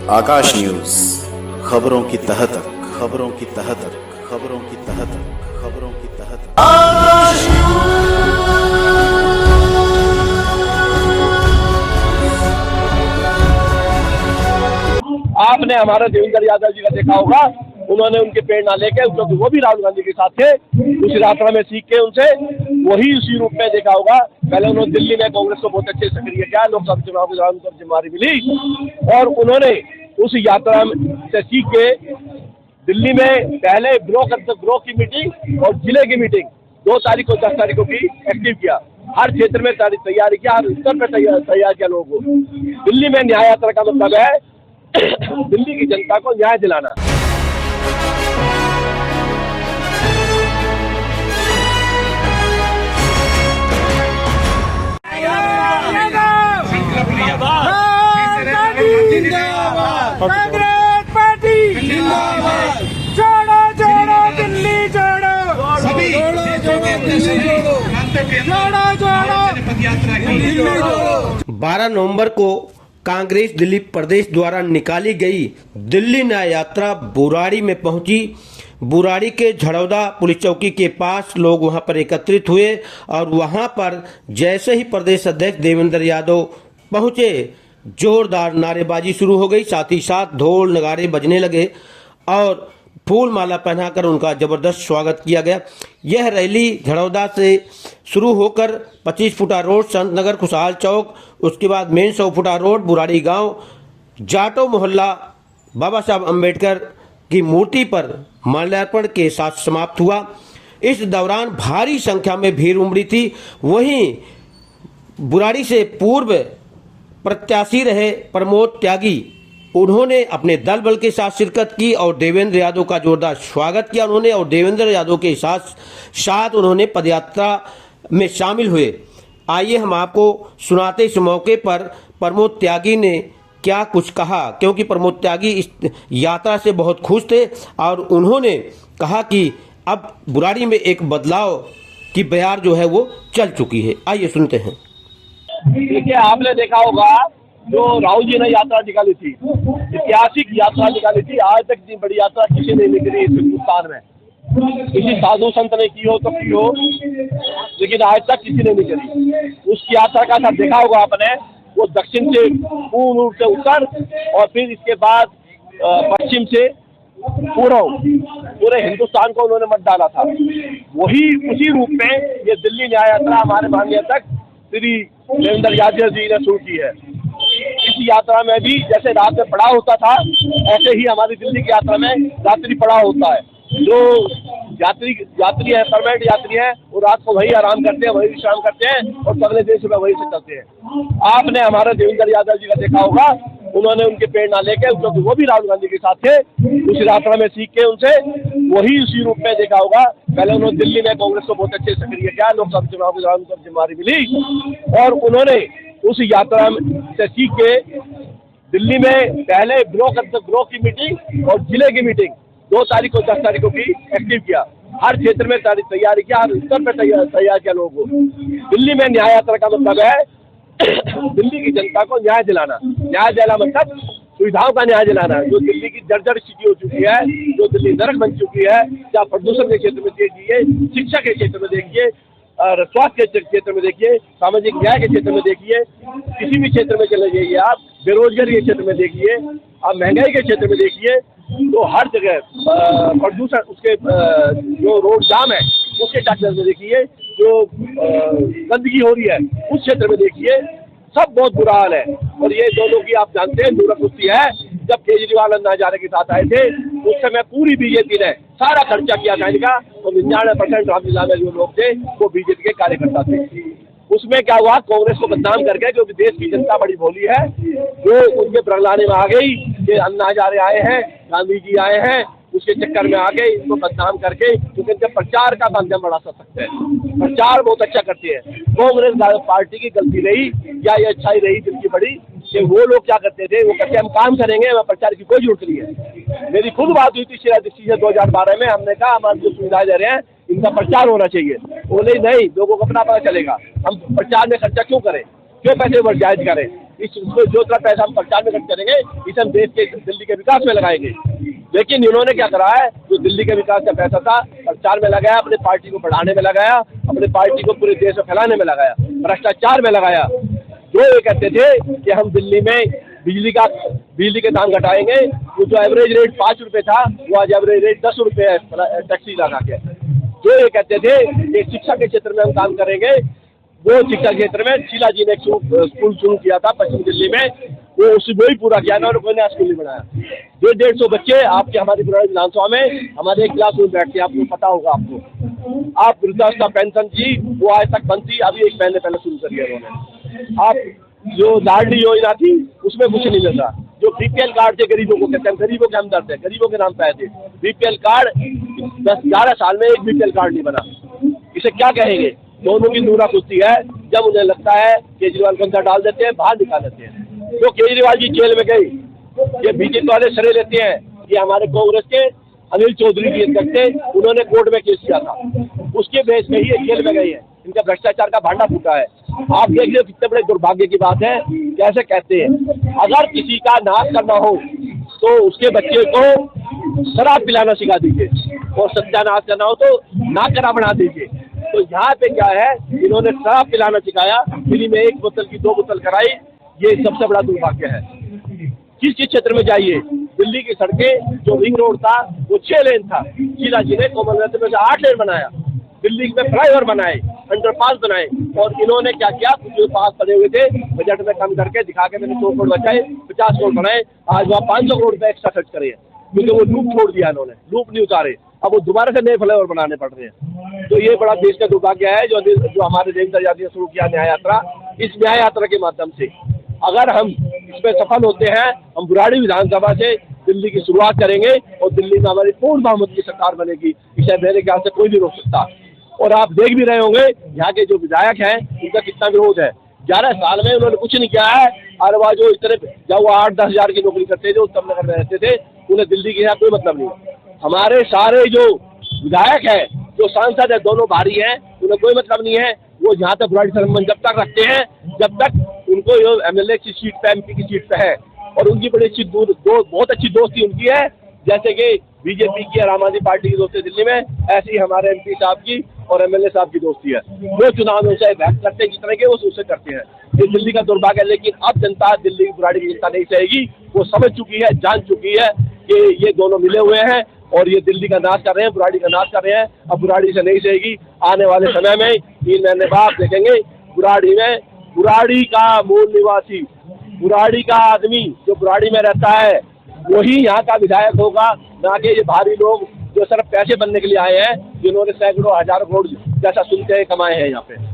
आकाश news, खबरों की तह तक, खबरों की तह तक, खबरों की तह तक, खबरों की तह तक। आपने हमारा देवेंद्र यादव जी का देखा होगा, उन्होंने उनके प्रेरणा लेके, क्योंकि वो भी राहुल गांधी के साथ थे, उस यात्रा में सीख के उनसे वही उसी रूप में देखा होगा। पहले उन्होंने दिल्ली में कांग्रेस को बहुत अच्छे सक्रिय किया, लोकसभा चुनाव के दौरान उनको जिम्मेदारी मिली और उन्होंने उस यात्रा से सीख के दिल्ली में पहले ब्लॉक की मीटिंग और जिले की मीटिंग 2 तारीख को 10 तारीख को भी एक्टिव किया। हर क्षेत्र में तैयारी किया, हर स्तर पर तैयार किया लोगों को। दिल्ली में न्याय यात्रा का मतलब है दिल्ली की जनता को न्याय दिलाना। कांग्रेस पार्टी जिंदाबाद, जोड़ो जोड़ो दिल्ली जोड़ो, सभी जोड़ो जोड़ो दिल्ली जोड़ो। 12 नवंबर को कांग्रेस दिल्ली प्रदेश द्वारा निकाली गई दिल्ली न्याय यात्रा बुराड़ी में पहुंची। बुराड़ी के झड़ौदा पुलिस चौकी के पास लोग वहां पर एकत्रित हुए और वहां पर जैसे ही प्रदेश अध्यक्ष देवेंद्र यादव पहुंचे, जोरदार नारेबाजी शुरू हो गई। साथ ही साथ ढोल नगाड़े बजने लगे और फूल माला पहनाकर उनका जबरदस्त स्वागत किया गया। यह रैली झड़ौदा से शुरू होकर 25 फुटा रोड संत नगर खुशहाल चौक, उसके बाद मेन 100 फुटा रोड बुराड़ी गांव, जाटो मोहल्ला बाबा साहब अम्बेडकर की मूर्ति पर माल्यार्पण के साथ समाप्त हुआ। इस दौरान भारी संख्या में भीड़ उमड़ी थी। वहीं बुराड़ी से पूर्व प्रत्याशी रहे प्रमोद त्यागी, उन्होंने अपने दल बल के साथ शिरकत की और देवेंद्र यादव का जोरदार स्वागत किया उन्होंने, और देवेंद्र यादव के साथ उन्होंने पदयात्रा में शामिल हुए। आइए हम आपको सुनाते इस मौके पर प्रमोद त्यागी ने क्या कुछ कहा, क्योंकि प्रमोद त्यागी इस यात्रा से बहुत खुश थे और उन्होंने कहा कि अब बुराड़ी में एक बदलाव की बयार जो है वो चल चुकी है। आइए सुनते हैं। देखिए, आपने देखा होगा जो राहुल जी ने यात्रा निकाली थी, ऐतिहासिक यात्रा निकाली थी। आज तक इतनी बड़ी यात्रा किसी ने नहीं करी इस हिंदुस्तान में। किसी साधु संत ने की हो तो की हो, लेकिन आज तक किसी ने नहीं करी। उस यात्रा का साथ देखा होगा आपने, वो दक्षिण से पूर्व रूप से उत्तर और फिर इसके बाद पश्चिम से पूर्व, पूरे हिंदुस्तान को उन्होंने मत डाला था। वही उसी रूप में ये दिल्ली न्याय यात्रा हमारे माननीय अध्यक्ष श्री देवेंद्र यादव जी ने शुरू की है। इस यात्रा में भी जैसे रात में पड़ाव होता था, ऐसे ही हमारी दिल्ली की यात्रा में रात्रि पड़ाव होता है। जो यात्री है, परमानेंट यात्री हैं, वो रात को वही आराम करते हैं, वही विश्राम करते हैं और अगले दिन सुबह वही से चलते हैं। आपने हमारे देवेंद्र यादव जी का देखा होगा, उन्होंने उनके प्रेरणा लेके, क्योंकि वो भी राहुल गांधी के साथ थे, उस यात्रा में सीख के उनसे वही उसी रूप में देखा होगा। पहले उन्होंने दिल्ली में कांग्रेस को बहुत अच्छे सक्रिय किया, लोकसभा चुनाव के दौरान उनको जिम्मेदारी मिली और उन्होंने उस यात्रा से सीख के दिल्ली में पहले ब्लॉक की मीटिंग और जिले की मीटिंग 2 तारीख को 10 तारीख को भी एक्टिव किया। हर क्षेत्र में तैयारी किया, हर स्तर पर तैयार किया लोगों को। दिल्ली में न्याय यात्रा का मतलब है दिल्ली की जनता को न्याय दिलाना। न्याय दिलाना मतलब सुविधाओं का न्याय दिलाना। जो दिल्ली की जर्जर स्थिति हो चुकी है, जो दिल्ली नरक बन चुकी है, चाहे प्रदूषण के क्षेत्र में देखिए, शिक्षा के क्षेत्र में देखिए, स्वास्थ्य के क्षेत्र में देखिए, सामाजिक न्याय के क्षेत्र में देखिए, किसी भी क्षेत्र में चले जाइए आप, बेरोजगारी के क्षेत्र में देखिए, आप महंगाई के क्षेत्र में देखिए, तो हर जगह प्रदूषण, उसके जो रोड जाम है उसके क्षेत्र में देखिए, जो गंदगी हो रही है उस क्षेत्र में देखिए, सब बहुत बुरा हाल है। और ये दोनों की आप जानते हैं दूरदृष्टि है। जब केजरीवाल अन्ना हजारे के साथ आए थे उस समय पूरी बीजेपी ने सारा खर्चा किया था इनका, तो 99% रामलीला में जो लोग थे वो बीजेपी के कार्यकर्ता थे। उसमें क्या हुआ, कांग्रेस को बदनाम करके, क्योंकि देश की जनता बड़ी भोली है, जो उनके प्रगलाने में आ गई कि अन्ना हजारे आए हैं, गांधी जी आए हैं, उसके चक्कर में आ गए इनको बदनाम करके, क्योंकि इनके प्रचार का माध्यम बढ़ा सकते हैं। प्रचार बहुत अच्छा करते हैं। कांग्रेस पार्टी की गलती रही या ये अच्छाई रही जिनकी बड़ी, कि वो लोग क्या करते थे, वो कहते हम काम करेंगे, हमें प्रचार की कोई जरूरत नहीं है। मेरी खुद बात हुई थी शीला दीक्षित से 2012 में, हमने कहा हमारी जो सुविधाएं दे रहे हैं इनका प्रचार होना चाहिए। बोले नहीं, लोगों को अपना पता चलेगा, हम प्रचार में खर्चा क्यों करें, क्यों पैसे जायज करें। इसको जो इतना पैसा हम प्रचार में खर्च करेंगे इसे हम देश के दिल्ली के विकास में लगाएंगे। लेकिन इन्होंने क्या करा है, जो दिल्ली के विकास का पैसा था प्रचार में लगाया, अपने पार्टी को बढ़ाने में लगाया, अपने पार्टी को पूरे देश में फैलाने में लगाया, भ्रष्टाचार में लगाया। जो ये कहते थे कि हम दिल्ली में बिजली के दाम घटाएंगे, वो जो एवरेज रेट 5 रुपये था वो आज एवरेज रेट 10 रुपये है टैक्सी लगा के। जो ये कहते थे कि शिक्षा के क्षेत्र में हम काम करेंगे, वो शिक्षा क्षेत्र में शीला जी ने एक स्कूल शुरू किया था पश्चिम दिल्ली में, वो वही पूरा किया ना, और कोई नया स्कूल नहीं बनाया। 150 बच्चे आपके हमारी बुराड़ी विधानसभा में हमारे एक क्लास में बैठते हैं, आपको पता होगा। आप वृद्धावस्था पेंशन जी वो आज तक बंद थी, अभी 1 महीने पहले शुरू करी है उन्होंने। आप जो लाडली योजना थी उसमें कुछ नहीं मिल रहा। जो बीपीएल कार्ड थे गरीबों को, कहते हैं गरीबों के हमदर्द है, गरीबों के नाम पे आए थे। बीपीएल कार्ड 10-11 साल में एक बीपीएल कार्ड नहीं बना। इसे क्या कहेंगे? दोनों की दूरा कुश्ती है। जब उन्हें लगता है केजरीवाल को अंदर डाल देते हैं, बाहर निकाल देते हैं। जो केजरीवाल जी जेल में गई, ये बीजेपी वाले सरे लेते हैं, ये हमारे कांग्रेस के अनिल चौधरी जी अध्यक्ष थे, उन्होंने कोर्ट में केस किया था, उसके बेस पे ही ये जेल में गई है। इनका भ्रष्टाचार का भांडा फूटा है। आप देख लो कितने बड़े दुर्भाग्य की बात है, कैसे कहते हैं अगर किसी का नाश करना हो तो उसके बच्चे को शराब पिलाना सिखा दीजिए, और सत्यानाश करना हो तो नाकरा बना दीजिए। तो यहाँ पे क्या है, इन्होंने शराब पिलाना सिखाया, फ्री में 1 बोतल की 2 बोतल कराई। ये सबसे बड़ा दुर्भाग्य है। किस क्षेत्र में जाइए, दिल्ली की सड़कें जो रिंग रोड था वो 6 लेन था, शीला जी ने कॉमनवेल्थ में से 8 लेन बनाया, दिल्ली में फ्लाईओवर बनाए, अंडरपास बनाए, और इन्होंने क्या किया, कुछ जो पास पड़े हुए थे बजट में कम करके दिखा के मैंने 100 करोड़ बचाए, 50 करोड़ बनाए। आज वहाँ 500 करोड़ रुपये एक्स्ट्रा खर्च करे, क्योंकि वो लूप छोड़ दिया इन्होंने, लूप नहीं उतारे, अब वो दोबारा से नए फ्लाईओवर बनाने पड़ रहे हैं। तो ये बड़ा देश का दुर्भाग्य है जो हमारे देश आजादी ने शुरू किया न्याय यात्रा। इस न्याय यात्रा के माध्यम से अगर हम इसमें सफल होते हैं, हम बुराड़ी विधानसभा से दिल्ली की शुरुआत करेंगे और दिल्ली में हमारी पूर्ण बहुमत की सरकार बनेगी। इसे मेरे ख्याल से कोई नहीं रोक सकता। और आप देख भी रहे होंगे यहाँ के जो विधायक हैं उनका कितना विरोध है। 11 साल में उन्होंने कुछ नहीं किया है। और वह जो इतने जब वो 8-10 हज़ार की नौकरी करते थे, उत्तम नगर में रहते थे, उन्हें दिल्ली के यहाँ कोई मतलब नहीं। हमारे सारे जो विधायक है, जो सांसद है, दोनों भारी हैं, उन्हें कोई मतलब नहीं है। वो जहाँ तक बुराड़ी संबंध जब तक रखते हैं, जब तक उनको MLA की सीट पे, MP की सीट पे है, और उनकी बड़ी अच्छी बहुत अच्छी दोस्ती उनकी है, जैसे कि बीजेपी की और आम आदमी पार्टी की दोस्ती दिल्ली में, ऐसी हमारे MP साहब की और MLA साहब की दोस्ती है। वो चुनाव में उसे बहस करते हैं, जिस तरह के वो उससे करते हैं। ये दिल्ली का दुर्भाग्य है। लेकिन अब जनता दिल्ली की बुराड़ी की जनता नहीं सहेगी। वो समझ चुकी है, जान चुकी है कि ये दोनों मिले हुए हैं और ये दिल्ली का नाश कर रहे हैं, बुराड़ी का नाश कर रहे हैं। अब बुराड़ी से नहीं सहेगी। आने वाले समय में 3 महीने बाद देखेंगे बुराड़ी में, बुराड़ी का मूल निवासी, बुराड़ी का आदमी जो बुराड़ी में रहता है वही यहाँ का विधायक होगा, ना कि ये भारी लोग जो सिर्फ पैसे बनने के लिए आए हैं, जिन्होंने सैकड़ों हजारों करोड़ जैसा सुनते हैं कमाए हैं यहाँ पे।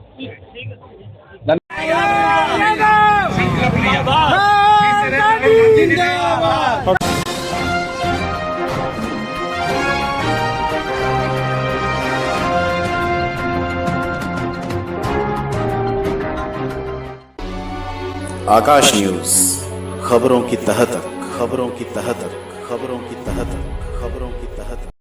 आकाश न्यूज, खबरों की तह तक, खबरों की तह तक, खबरों की तह तक, खबरों की